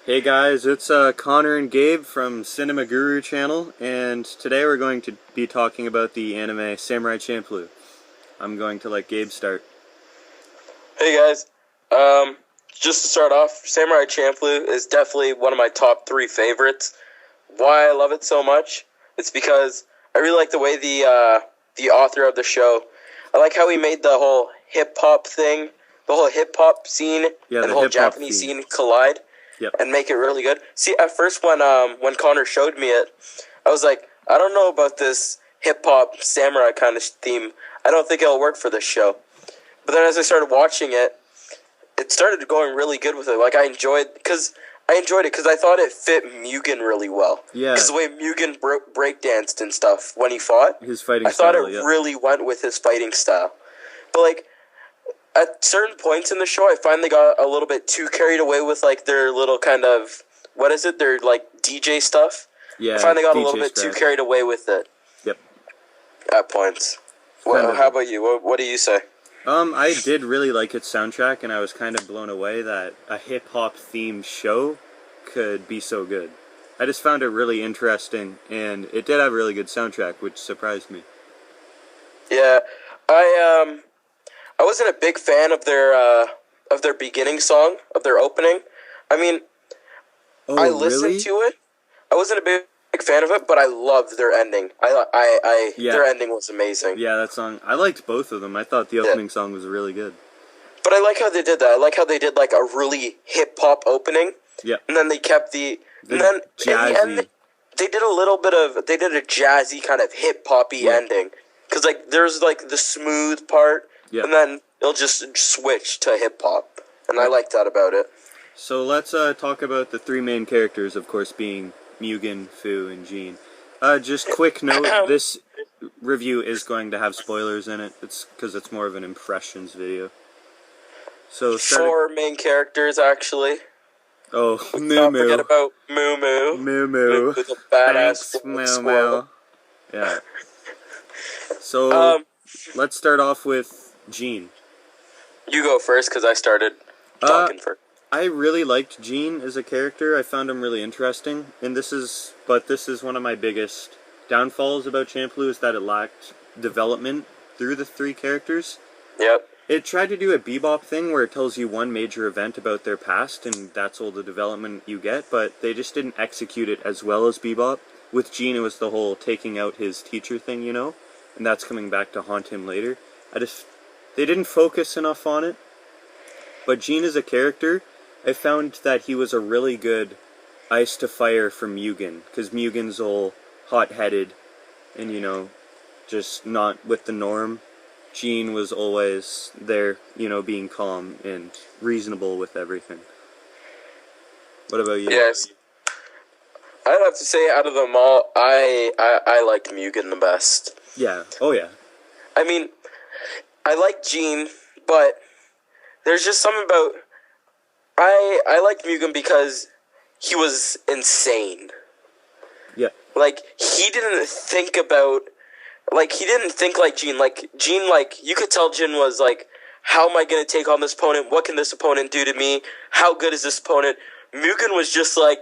Hey guys, it's Connor and Gabe from Cinema Guru channel, and today we're going to be talking about the anime Samurai Champloo. I'm going to let Gabe start. Hey guys, just to start off, Samurai Champloo is definitely one of my top 3 favorites. Why I love it so much? It's because I really like the way the author of the show, I like how he made the whole hip-hop thing, the whole hip-hop scene, and the whole Japanese scene collide. Yep. And make it really good. See, at first when Connor showed me it, I was like, I don't know about this hip-hop samurai kind of theme. I don't think it'll work for this show. But then as I started watching it, it started going really good with it. Like, I enjoyed it because I thought it fit Mugen really well. Yeah. Because the way Mugen breakdanced and stuff when he fought, His fighting I thought style, it really went with his fighting style. But, like, at certain points in the show, I finally got a little bit too carried away with, like, their little kind of, what is it, their, like, DJ stuff. Yeah, I finally got DJ a little bit too carried away with it. Yep. At points. How about you? What do you say? I did really like its soundtrack, and I was kind of blown away that a hip-hop themed show could be so good. I just found it really interesting, and it did have a really good soundtrack, which surprised me. Yeah, I wasn't a big fan of their beginning song, of their opening. I mean, I listened to it. I wasn't a big fan of it, but I loved their ending. Their ending was amazing. Yeah, that song. I liked both of them. I thought the opening song was really good. But I like how they did that. I like how they did like a really hip hop opening. Yeah. And then they kept and then jazzy. In the end, they did a jazzy kind of hip hoppy ending. Because like there's like the smooth part. Yeah. And then it'll just switch to hip-hop. And I like that about it. So let's talk about the 3 main characters, of course, being Mugen, Fu, and Jean. Just quick note, this review is going to have spoilers in it. It's because it's more of an impressions video. So 4 main characters, actually. Oh, Moo Don't forget about Moo Moo. Moo Moo. The badass Moo. Yeah. So, let's start off with Jean. You go first, because I started talking first. I really liked Jean as a character. I found him really interesting. And this is one of my biggest downfalls about Champloo, is that it lacked development through the 3 characters. Yep. It tried to do a Bebop thing where it tells you one major event about their past, and that's all the development you get, but they just didn't execute it as well as Bebop. With Jean, it was the whole taking out his teacher thing, you know? And that's coming back to haunt him later. They didn't focus enough on it. But Jean as a character, I found that he was a really good ice to fire for Mugen. Because Mugen's all hot-headed and, you know, just not with the norm. Jean was always there, you know, being calm and reasonable with everything. What about you? Yes. I'd have to say, out of them all, I liked Mugen the best. Yeah. Oh, yeah. I mean, I like Jean, but there's just something about... I liked Mugen because he was insane. Yeah. Like, he didn't think about... Like, he didn't think like Jean. Like, Jean, like, you could tell Jean was like, how am I going to take on this opponent? What can this opponent do to me? How good is this opponent? Mugen was just like,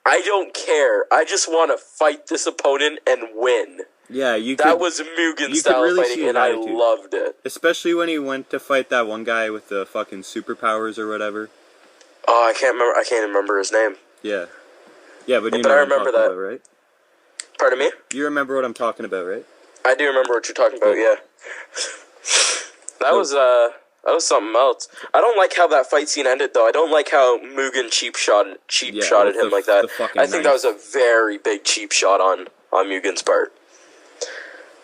I don't care. I just want to fight this opponent and win. Yeah, that was Mugen style really fighting, and I loved it. Especially when he went to fight that one guy with the fucking superpowers or whatever. Oh, I can't remember his name. Yeah. Yeah, but you know what I'm talking about, right? Pardon me? You remember what I'm talking about, right? I do remember what you're talking about, yeah. That was something else. I don't like how that fight scene ended, though. I don't like how Mugen cheap shotted him like that. I think that was a very big cheap shot on Mugen's part.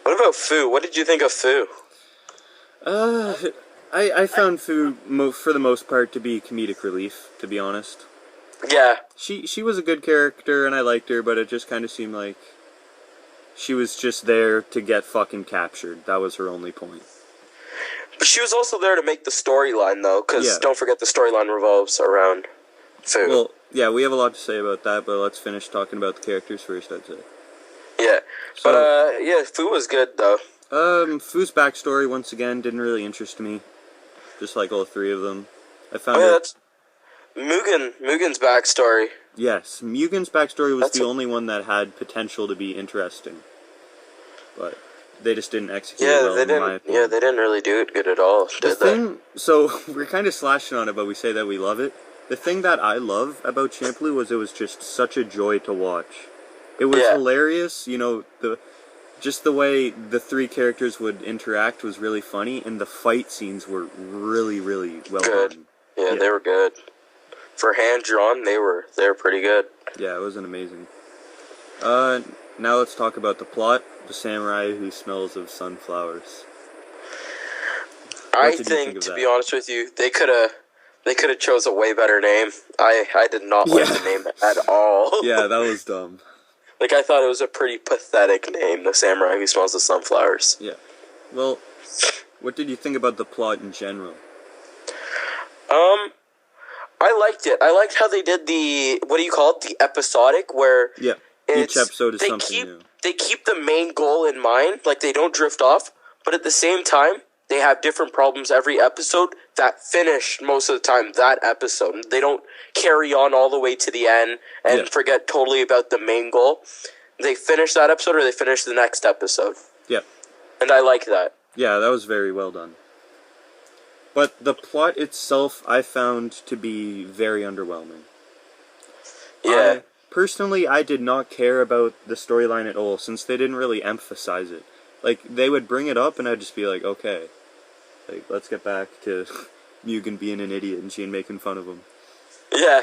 What about Fu? What did you think of Fu? I found Fu, for the most part, to be comedic relief, to be honest. Yeah. She was a good character, and I liked her, but it just kind of seemed like she was just there to get fucking captured. That was her only point. But she was also there to make the storyline, though, because don't forget the storyline revolves around Fu. Well, yeah, we have a lot to say about that, but let's finish talking about the characters first, I'd say. Yeah. So, but, yeah, Fu was good, though. Fu's backstory, once again, didn't really interest me. Just like all 3 of them. I found that's Mugen's backstory. Yes, Mugen's backstory was That's the only one that had potential to be interesting, but they just didn't execute it yeah, well, they in my didn't. Yeah, opinion. they didn't really do it good at all, The did they? thing, so we're kind of slashing on it, but we say that we love it. The thing that I love about Champloo was it was just such a joy to watch. It was Yeah, hilarious, just the way the three characters would interact was really funny, and the fight scenes were really, really well good. done. Yeah, Yeah. they were good. For hand drawn, they were pretty good. Yeah, it wasn't amazing. Now let's talk about the plot. The samurai who smells of sunflowers. I What did you think think, of to that? be honest with you, they could have chose a way better name. I did not like Yeah. the name at all. Yeah, that was dumb. Like, I thought it was a pretty pathetic name, the samurai who smells the sunflowers. Yeah. Well, what did you think about the plot in general? I liked it. I liked how they did what do you call it? The episodic, where Yeah. Each episode is something new. They keep the main goal in mind, like they don't drift off, but at the same time, they have different problems every episode that finish most of the time that episode. They don't carry on all the way to the end and forget totally about the main goal. They finish that episode or they finish the next episode. Yeah. And I like that. Yeah, that was very well done. But the plot itself I found to be very underwhelming. Yeah. Personally, I did not care about the storyline at all, since they didn't really emphasize it. Like, they would bring it up, and I'd just be like, okay. Like, let's get back to Mugen being an idiot and Jean making fun of him. Yeah.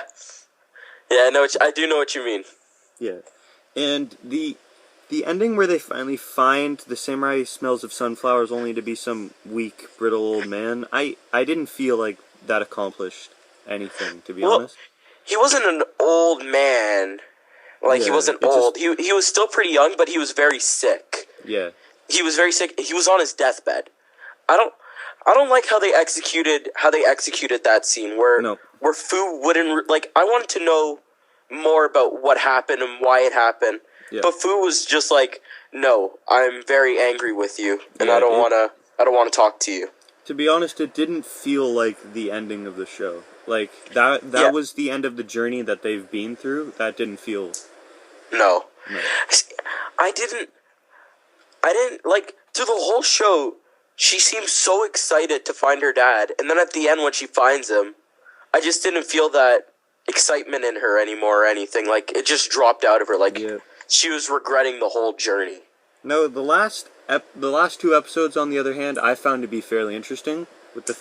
Yeah, I do know what you mean. Yeah. And the ending where they finally find the samurai smells of sunflowers only to be some weak, brittle old man, I didn't feel like that accomplished anything, to be honest. He wasn't an old man. Like, he wasn't old. He was still pretty young, but he was very sick. Yeah. He was very sick. He was on his deathbed. I don't like how they executed that scene where Fu wouldn't, like, I wanted to know more about what happened and why it happened. Yeah. But Fu was just like, "No, I'm very angry with you, and I don't want to talk to you." To be honest, it didn't feel like the ending of the show. Like, that was the end of the journey that they've been through. That didn't feel... No. I didn't, like, through the whole show, she seemed so excited to find her dad, and then at the end when she finds him, I just didn't feel that excitement in her anymore or anything. Like, it just dropped out of her. Like, she was regretting the whole journey. No, the last two episodes, on the other hand, I found to be fairly interesting with the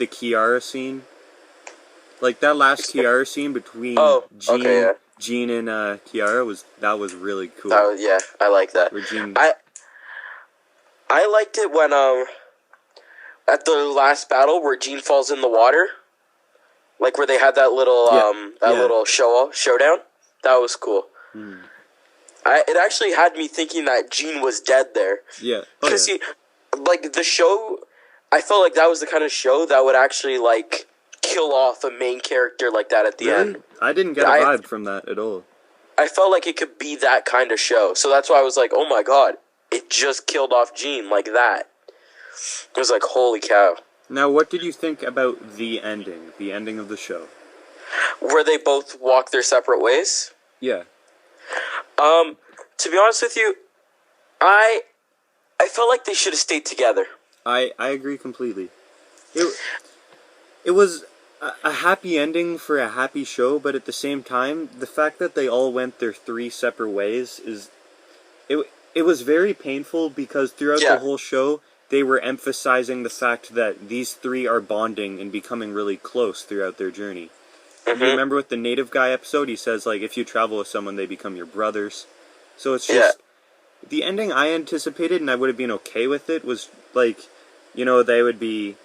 Kiara scene. Like, that last Kiara scene between Jean and Kiara was really cool. Yeah, I like that. I liked it when at the last battle where Jean falls in the water, like where they had that little little showdown. That was cool. It actually had me thinking that Jean was dead there. Yeah, because like the show, I felt like that was the kind of show that would actually like kill off a main character like that at the end. I didn't get a vibe from that at all. I felt like it could be that kind of show, so that's why I was like, oh my god, it just killed off Jean like that. It was like, holy cow. Now, what did you think about the ending of the show? Where they both walk their separate ways? Yeah. To be honest with you, I felt like they should have stayed together. I agree completely. It was a happy ending for a happy show, but at the same time, the fact that they all went their three separate ways it was very painful, because throughout the whole show, they were emphasizing the fact that these three are bonding and becoming really close throughout their journey. Mm-hmm. You remember with the native guy episode, he says, like, if you travel with someone, they become your brothers. So it's just, the ending I anticipated, and I would have been okay with it, was, like, they would be,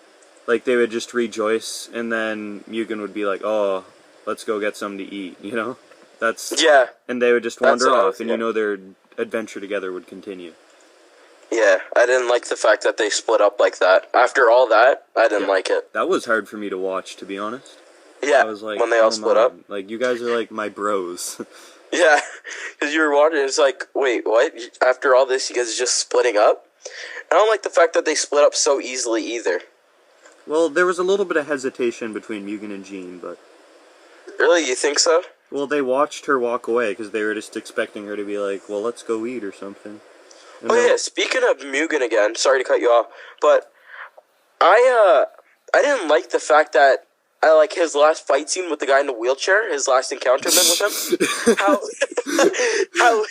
like, they would just rejoice, and then Mugen would be like, oh, let's go get something to eat, That's... Yeah. And they would just wander off, and their adventure together would continue. Yeah, I didn't like the fact that they split up like that. After all that, I didn't like it. That was hard for me to watch, to be honest. Yeah, I was like, when they all split up. Like, you guys are like my bros. Yeah, because you were watching, it's like, wait, what? After all this, you guys are just splitting up? I don't like the fact that they split up so easily either. Well, there was a little bit of hesitation between Mugen and Jean, but... Really, you think so? Well, they watched her walk away because they were just expecting her to be like, well, let's go eat or something. And Oh then, yeah, speaking of Mugen again, sorry to cut you off, but I didn't like the fact that I like his last fight scene with the guy in the wheelchair, his last encounterment with him. How how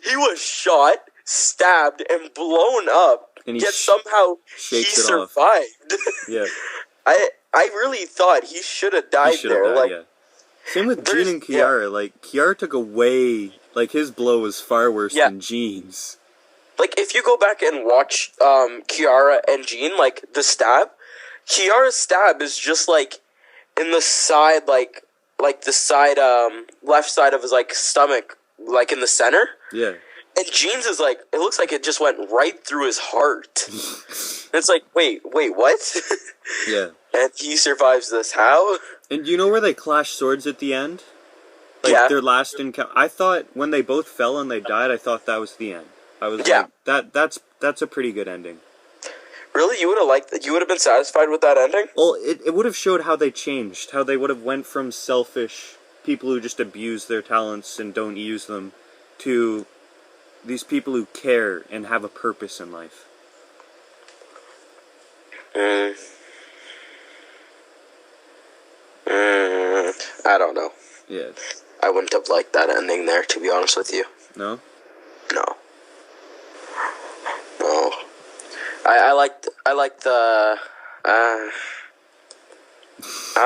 he was shot, stabbed, and blown up, And he yet somehow he shakes it off. survived. Yeah, I really thought he should have he died should have there. died, Like yeah. Same with there's- Jean and Kiara. Like, Kiara took away... Like, his blow was far worse Yeah. than Jean's. like if you go back and watch Kiara and Jean, like the stab, Kiara's stab is just like in the side, like the side left side of his like stomach, like in the center. Yeah. And Jean's is like, it looks like it just went right through his heart. It's like, wait, what? Yeah. And he survives this. How? And you know where they clash swords at the end? Like, Yeah. their last encounter. I thought when they both fell and they died, I thought that was the end. I was Yeah. like, that's a pretty good ending. Really? You would have been satisfied with that ending? Well, it would have showed how they changed, how they would have went from selfish people who just abuse their talents and don't use them to these people who care and have a purpose in life. I don't know. Yeah. I wouldn't have liked that ending there, to be honest with you. No? No. No. I liked the I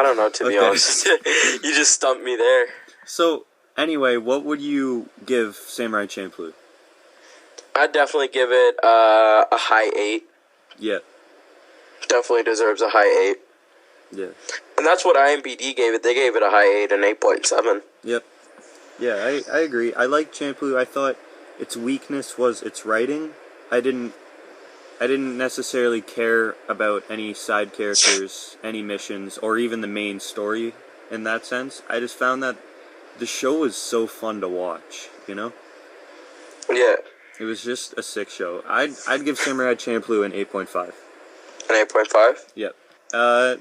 don't know, to be Okay. honest. You just stumped me there. So, anyway, what would you give Samurai Champloo? I'd definitely give it a high 8. Yeah. Definitely deserves a high 8. Yeah. And that's what IMBD gave it. They gave it a high 8 and 8.7. Yep. Yeah, I agree. I like Champloo. I thought its weakness was its writing. I didn't necessarily care about any side characters, any missions, or even the main story in that sense. I just found that the show was so fun to watch, you know? Yeah. It was just a sick show. I'd give Samurai Champloo an 8.5. An 8.5? Yep.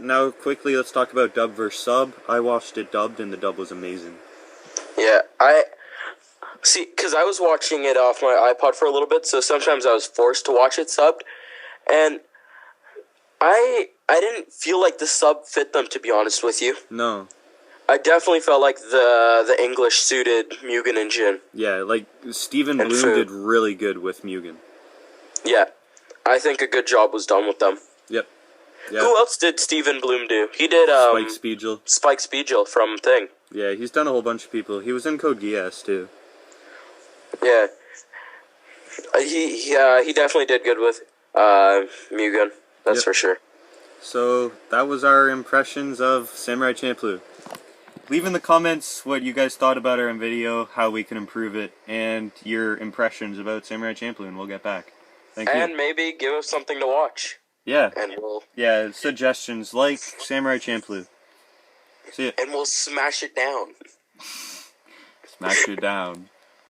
Now quickly let's talk about dub versus sub. I watched it dubbed and the dub was amazing. Yeah, see, because I was watching it off my iPod for a little bit, so sometimes I was forced to watch it subbed, and I didn't feel like the sub fit them, to be honest with you. No. I definitely felt like the English suited Mugen and Jin. Yeah, like Stephen And Bloom Fu. did really good with Mugen. Yeah, I think a good job was done with them. Yep. Yeah. Who else did Stephen Bloom do? He did Spike Spiegel. Spike Spiegel from Thing. Yeah, he's done a whole bunch of people. He was in Code Geass too. Yeah, he definitely did good with Mugen. That's Yep. for sure. So that was our impressions of Samurai Champloo. Leave in the comments what you guys thought about our video, how we can improve it, and your impressions about Samurai Champloo, and we'll get back. Thank you. And maybe give us something to watch. Yeah. And we'll Suggestions like Samurai Champloo. See ya. smash it down. Smash it down.